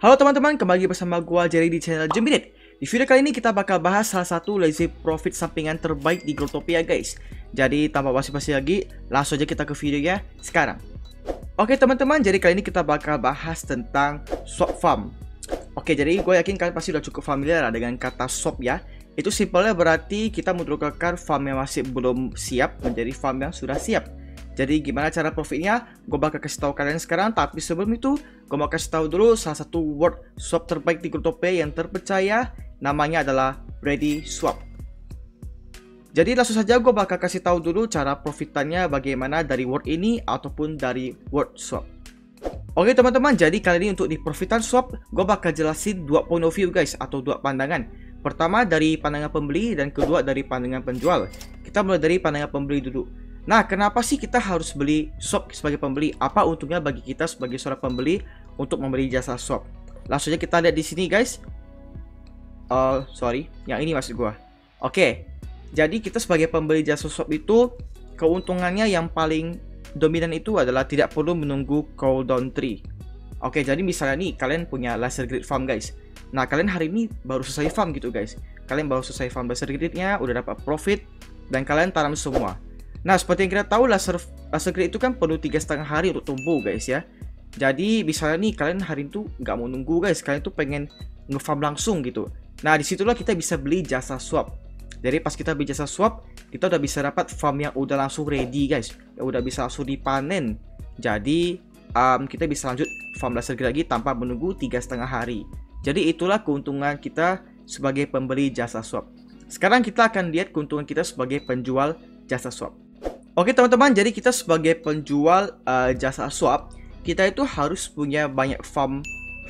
Halo teman-teman, kembali bersama gua Jerry di channel Jembirit. Di video kali ini kita bakal bahas salah satu lazy profit sampingan terbaik di Growtopian guys. Jadi tanpa basa-basi lagi, langsung aja kita ke videonya sekarang. Oke teman-teman, jadi kali ini kita bakal bahas tentang swap farm. Oke, jadi gue yakin kalian pasti udah cukup familiar dengan kata swap ya. Itu simpelnya berarti kita menukarkan farm yang masih belum siap menjadi farm yang sudah siap. Jadi gimana cara profitnya? Gue bakal kasih tahu kalian sekarang. Tapi sebelum itu, gue mau kasih tahu dulu salah satu word swap terbaik di Growtopian yang terpercaya. Namanya adalah Ready Swap. Jadi langsung saja gue bakal kasih tahu dulu cara profitannya bagaimana dari word ini ataupun dari word swap. Oke teman-teman, jadi kali ini untuk di profitan swap, gue bakal jelasin dua point of view guys, atau dua pandangan. Pertama dari pandangan pembeli dan kedua dari pandangan penjual. Kita mulai dari pandangan pembeli dulu. Nah, kenapa sih kita harus beli swap sebagai pembeli? Apa untungnya bagi kita sebagai seorang pembeli untuk membeli jasa swap? Langsung aja kita lihat di sini guys. Sorry, yang ini maksud gua. Oke, jadi kita sebagai pembeli jasa swap itu keuntungannya yang paling dominan itu adalah tidak perlu menunggu cooldown tree. Oke, jadi misalnya nih kalian punya laser grid farm guys. Nah, kalian hari ini baru selesai farm gitu guys. Kalian baru selesai farm laser gridnya, udah dapat profit dan kalian tanam semua. Nah, seperti yang kita tahu laser grid itu kan perlu 3,5 hari untuk tumbuh guys ya. Jadi misalnya nih kalian hari itu nggak mau nunggu guys, kalian tuh pengen ngefarm langsung gitu. Nah, disitulah kita bisa beli jasa swap. Jadi pas kita beli jasa swap, kita udah bisa dapat farm yang udah langsung ready guys, yang udah bisa langsung dipanen. Jadi kita bisa lanjut farm laser grid lagi tanpa menunggu 3,5 hari. Jadi itulah keuntungan kita sebagai pembeli jasa swap. Sekarang kita akan lihat keuntungan kita sebagai penjual jasa swap. Oke teman-teman, jadi kita sebagai penjual jasa swap, kita itu harus punya banyak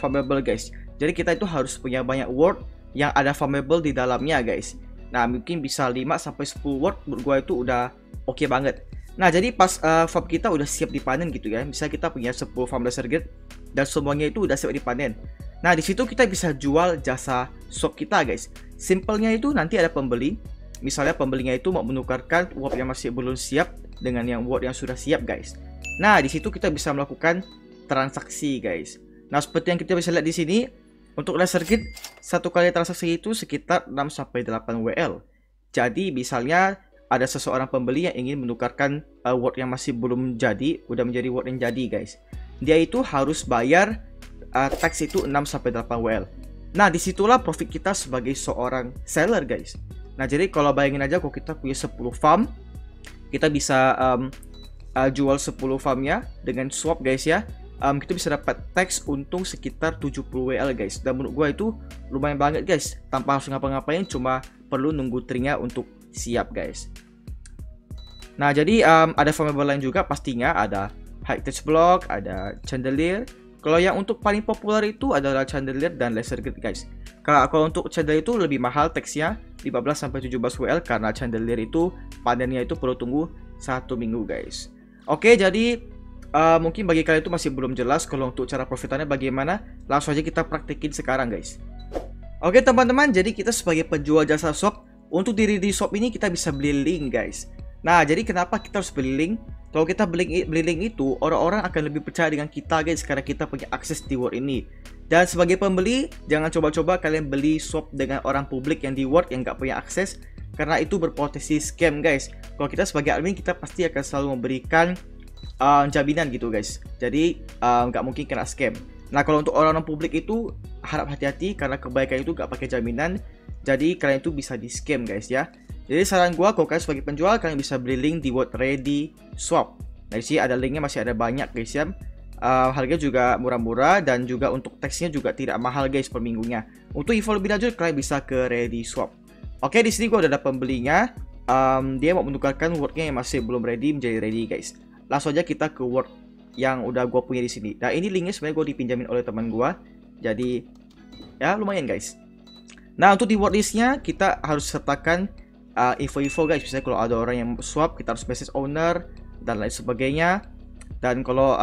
farmable guys. Jadi kita itu harus punya banyak word yang ada farmable di dalamnya guys. Nah, mungkin bisa 5-10 word menurut gue itu udah oke banget. Nah, jadi pas farm kita udah siap dipanen gitu ya. Misalnya kita punya 10 farm laser grid dan semuanya itu udah siap dipanen. Nah, di situ kita bisa jual jasa swap kita guys. Simpelnya itu nanti ada pembeli. Misalnya pembelinya itu mau menukarkan word yang masih belum siap dengan yang word yang sudah siap guys. Nah, di situ kita bisa melakukan transaksi guys. Nah, seperti yang kita bisa lihat di sini, untuk laser grid satu kali transaksi itu sekitar 6-8 WL. Jadi misalnya ada seseorang pembeli yang ingin menukarkan word yang masih belum jadi udah menjadi word yang jadi guys. Dia itu harus bayar tax itu 6-8 WL. Nah, disitulah profit kita sebagai seorang seller guys. Nah, jadi kalau bayangin aja kalau kita punya 10 farm, kita bisa jual 10 farmnya dengan swap guys ya. Kita bisa dapat tax untung sekitar 70 WL guys. Dan menurut gue itu lumayan banget guys. Tanpa harus ngapa-ngapain, cuma perlu nunggu tree-nya untuk siap guys. Nah, jadi ada farmable lain juga pastinya. Ada high touch block, ada chandelier. Kalau yang untuk paling populer itu adalah chandelier dan laser grid guys. Kalau untuk chandelier itu lebih mahal tax-nya 15-17 WL karena chandelier itu panennya itu perlu tunggu 1 minggu guys. Oke, jadi mungkin bagi kalian itu masih belum jelas kalau untuk cara profitannya bagaimana. Langsung aja kita praktekin sekarang guys. Oke teman-teman, jadi kita sebagai penjual jasa swap, untuk diri di swap ini kita bisa beli link guys. Nah, jadi kenapa kita harus beli link? Kalau kita beli link itu, orang-orang akan lebih percaya dengan kita guys, karena kita punya akses di word ini. Dan sebagai pembeli, jangan coba-coba kalian beli swap dengan orang publik yang di word yang nggak punya akses, karena itu berpotensi scam guys. Kalau kita sebagai admin, kita pasti akan selalu memberikan jaminan gitu guys. Jadi nggak mungkin kena scam. Nah, kalau untuk orang-orang publik itu harap hati-hati karena kebaikan itu nggak pakai jaminan. Jadi kalian itu bisa di scam guys ya. Jadi saran gua, kalau kalian sebagai penjual, kalian bisa beli link di word Ready Swap. Nah, di sini ada linknya, masih ada banyak guys ya. Harganya juga murah-murah dan juga untuk teksnya juga tidak mahal guys per minggunya. Untuk info lebih lanjut kalian bisa ke Ready Swap. Oke, di sini gua udah ada pembelinya. Dia mau menukarkan wordnya yang masih belum ready menjadi ready guys. Langsung aja kita ke word yang udah gue punya di sini. Nah, ini linknya sebenarnya gue dipinjamin oleh teman gue. Jadi ya lumayan guys. Nah, untuk di word listnya kita harus sertakan info-info guys. Misalnya kalau ada orang yang swap, kita harus message owner dan lain sebagainya. Dan kalau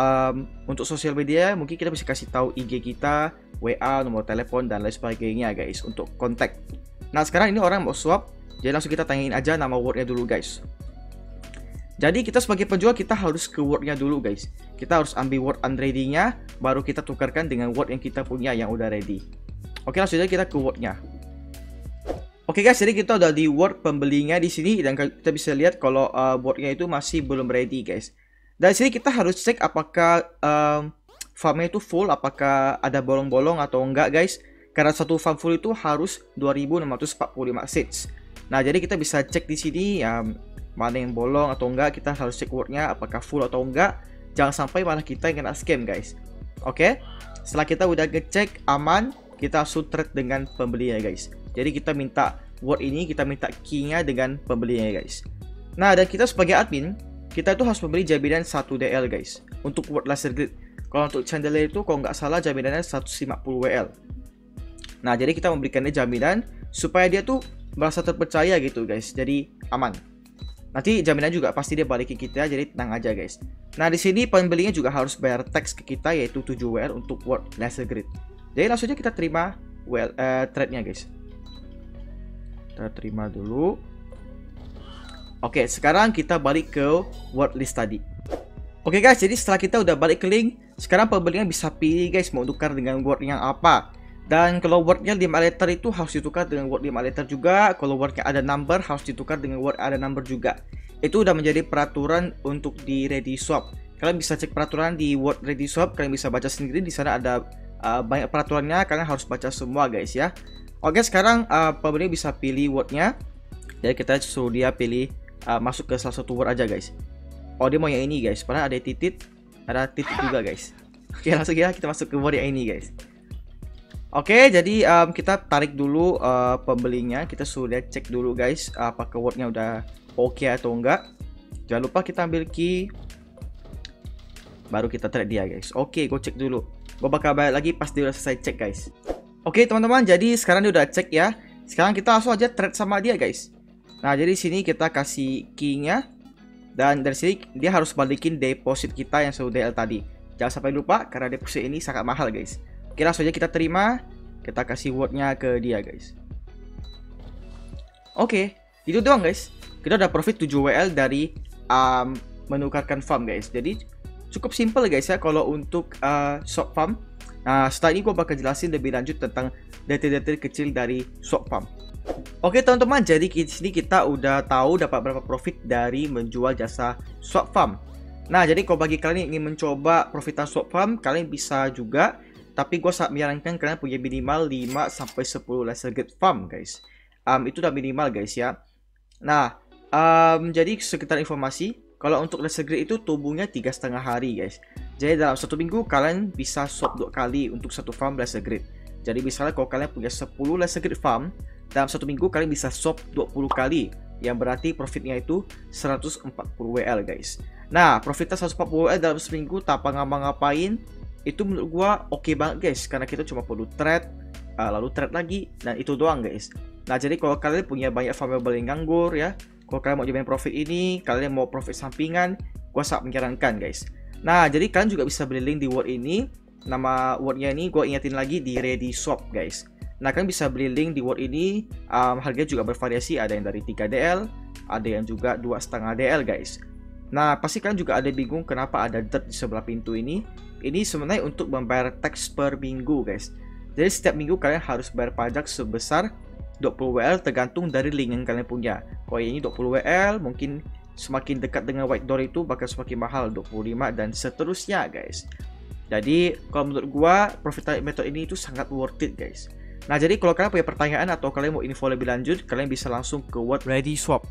untuk sosial media mungkin kita bisa kasih tahu IG kita, WA, nomor telepon dan lain sebagainya guys untuk kontak. Nah, sekarang ini orang mau swap, jadi langsung kita tanyain aja nama wordnya dulu guys. Jadi kita sebagai penjual kita harus ke wordnya dulu guys. Kita harus ambil word unready-nya, baru kita tukarkan dengan word yang kita punya yang udah ready. Oke, langsung aja kita ke wordnya. Oke guys, jadi kita udah di word pembelinya di sini dan kita bisa lihat kalau wordnya itu masih belum ready guys. Dari sini kita harus cek apakah farmnya itu full, apakah ada bolong-bolong atau enggak guys. Karena satu farm full itu harus 2645 seeds. Nah, jadi kita bisa cek di sini mana yang bolong atau enggak. Kita harus cek wordnya apakah full atau enggak. Jangan sampai malah kita yang kena scam guys. Oke, setelah kita udah ngecek aman, kita langsung trade dengan pembelinya guys. Jadi kita minta word ini, kita minta key-nya dengan pembelinya guys. Nah, dan kita sebagai admin, kita itu harus memberi jaminan 1 DL guys untuk word laser grid. Kalau untuk chandelier itu kalau nggak salah jaminannya 150 WL. Nah, jadi kita memberikannya jaminan supaya dia tuh merasa terpercaya gitu guys. Jadi aman. Nanti jaminan juga pasti dia balikin kita, jadi tenang aja guys. Nah, di sini pembelinya juga harus bayar tax ke kita yaitu 7 WL untuk word laser grid. Jadi langsung aja kita terima trade-nya guys. Kita terima dulu. Oke, sekarang kita balik ke word list tadi. Oke guys, jadi setelah kita udah balik ke link, sekarang pembelinya bisa pilih guys mau tukar dengan word yang apa. Dan kalau wordnya 5 letter itu harus ditukar dengan word 5 letter juga. Kalau wordnya ada number harus ditukar dengan word ada number juga. Itu udah menjadi peraturan untuk di Ready Swap. Kalian bisa cek peraturan di word Ready Swap, kalian bisa baca sendiri. Di sana ada banyak peraturannya, kalian harus baca semua guys ya. Oke, sekarang pembeli bisa pilih wordnya. Jadi kita suruh dia pilih masuk ke salah satu word aja guys. Oh, dia mau yang ini guys, padahal ada titik juga guys. Oke, langsung ya kita masuk ke word yang ini guys. Oke, jadi kita tarik dulu pembelinya. Kita sudah cek dulu guys apakah wordnya udah oke atau enggak. Jangan lupa kita ambil key, baru kita trade dia guys. Oke, gue cek dulu. Gue bakal balik lagi pas dia udah selesai cek guys. Oke teman-teman, jadi sekarang dia udah cek ya. Sekarang kita langsung aja trade sama dia guys. Nah, jadi sini kita kasih key-nya. Dan dari sini dia harus balikin deposit kita yang 1 DL tadi. Jangan sampai lupa karena deposit ini sangat mahal guys. Oke, langsung aja kita terima. Kita kasih wordnya ke dia guys. Oke, itu doang guys. Kita udah profit 7 WL dari menukarkan farm guys. Jadi cukup simple guys ya kalau untuk swap farm. Nah, setelah ini gue bakal jelasin lebih lanjut tentang detail-detail kecil dari swap farm. Oke teman-teman, jadi di sini kita udah tahu dapat berapa profit dari menjual jasa swap farm. Nah, jadi kalau bagi kalian yang ingin mencoba profitan swap farm, kalian bisa juga. Tapi gue sangat menyarankan kalian punya minimal 5-10 laser grid farm guys. Itu udah minimal guys ya. Nah, jadi sekitar informasi, kalau untuk laser grid itu tumbuhnya 3,5 hari guys. Jadi dalam 1 minggu kalian bisa swap 2 kali untuk 1 farm laser grid. Jadi misalnya kalau kalian punya 10 laser grid farm, dalam 1 minggu kalian bisa swap 20 kali. Yang berarti profitnya itu 140 WL guys. Nah, profitnya 140 WL dalam seminggu tanpa ngapa-ngapain, itu menurut gua oke banget guys. Karena kita cuma perlu trade, lalu trade lagi, dan itu doang guys. Nah, jadi kalau kalian punya banyak farm yang nganggur ya, kalau kalian mau jadiin profit ini, kalian mau profit sampingan, gua sangat menyarankan guys. Nah, jadi kalian juga bisa beli link di word ini. Nama wordnya ini gue ingetin lagi di Ready Swap guys. Nah, kalian bisa beli link di word ini. Harganya juga bervariasi, ada yang dari 3 DL, ada yang juga 2,5 DL guys. Nah, pasti kalian juga ada bingung kenapa ada dirt di sebelah pintu ini. Ini sebenarnya untuk membayar tax per minggu guys. Jadi setiap minggu kalian harus bayar pajak sebesar 20 WL tergantung dari link yang kalian punya. Kalau ini 20 WL, mungkin semakin dekat dengan white door itu bakal semakin mahal, 25 dan seterusnya guys. Jadi kalau menurut gua profit method ini itu sangat worth it guys. Nah, jadi kalau kalian punya pertanyaan atau kalian mau info lebih lanjut, kalian bisa langsung ke word Ready Swap.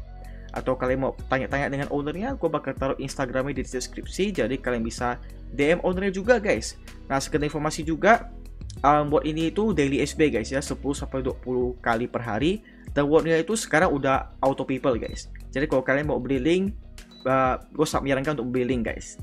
Atau kalian mau tanya-tanya dengan ownernya, gua bakal taruh Instagramnya di deskripsi. Jadi kalian bisa DM ownernya juga guys. Nah, sekedar informasi juga, word ini itu daily SB guys ya, 10-20 kali per hari. Dan wordnya itu sekarang udah auto people guys. Jadi kalau kalian mau beli link, gue sangat menyarankan untuk beli link guys.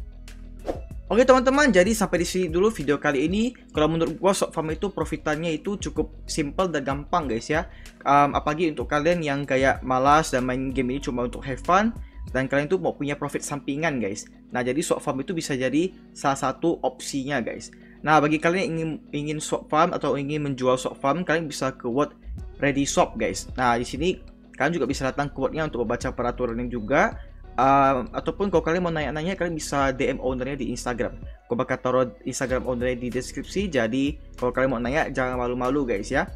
Oke teman-teman, jadi sampai di sini dulu video kali ini. Kalau menurut gue swap farm itu profitannya itu cukup simple dan gampang guys ya. Apalagi untuk kalian yang kayak malas dan main game ini cuma untuk have fun, dan kalian tuh mau punya profit sampingan guys. Nah, jadi swap farm itu bisa jadi salah satu opsinya guys. Nah, bagi kalian yang ingin swap farm atau ingin menjual swap farm, kalian bisa ke word Ready Swap guys. Nah, di sini kalian juga bisa datang ke wordnya untuk membaca peraturannya juga. Ataupun kalau kalian mau nanya-nanya, kalian bisa DM ownernya di Instagram. Gue bakal taruh Instagram ownernya di deskripsi. Jadi kalau kalian mau nanya, jangan malu-malu guys ya.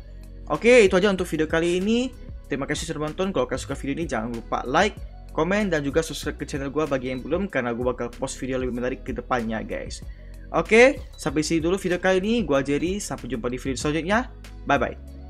Oke, itu aja untuk video kali ini. Terima kasih sudah nonton. Kalau kalian suka video ini, jangan lupa like, komen, dan juga subscribe ke channel gue bagi yang belum, karena gue bakal post video lebih menarik ke depannya guys. Oke, sampai sini dulu video kali ini. Gue Jerry, sampai jumpa di video selanjutnya. Bye bye.